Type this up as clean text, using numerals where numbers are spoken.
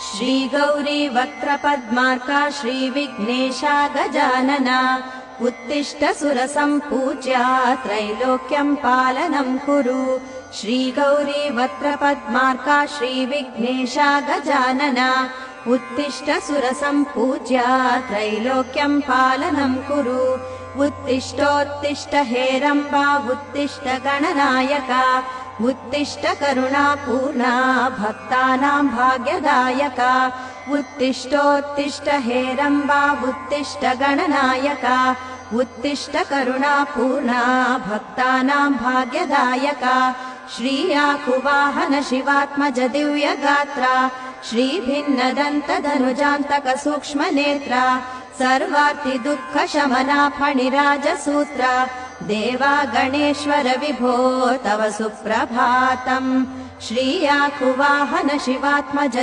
श्रीगौरी वक्त्रपद्मार्का श्रीविघ्नेशा गजानना उत्तिष्ठ सुरसम्पूज्या त्रैलोक्यं पालनं कुरु श्रीगौरी वक्त्रपद्मार्का श्रीविघ्नेशा गजानना उत्तिष्ठ सुरसम्पूज्या त्रैलोक्यं पालनं कुरु उत्तिष्ठोत्तिष्ठ हेरम्बा उत्तिष्ठ गणनायका उत्तिष्ठ करुणापूर्णा भक्तानां भाग्यदायका उत्तिष्ठोत्तिष्ठ हेरम्बा उत्तिष्ठ गणनायका उत्तिष्ठ करुणापूर्णा भक्तानां भाग्यदायका श्रीयाकुवाहन शिवात्मज दिव्यगात्रा श्रीभिन्नदन्तधनुजान्तक सूक्ष्मनेत्रा सर्वार्ति दुःखशमना फणिराजसूत्रा देवा गणेश्वर विभो तव सुप्रभातम् श्रीयाकुवाहन शिवात्मज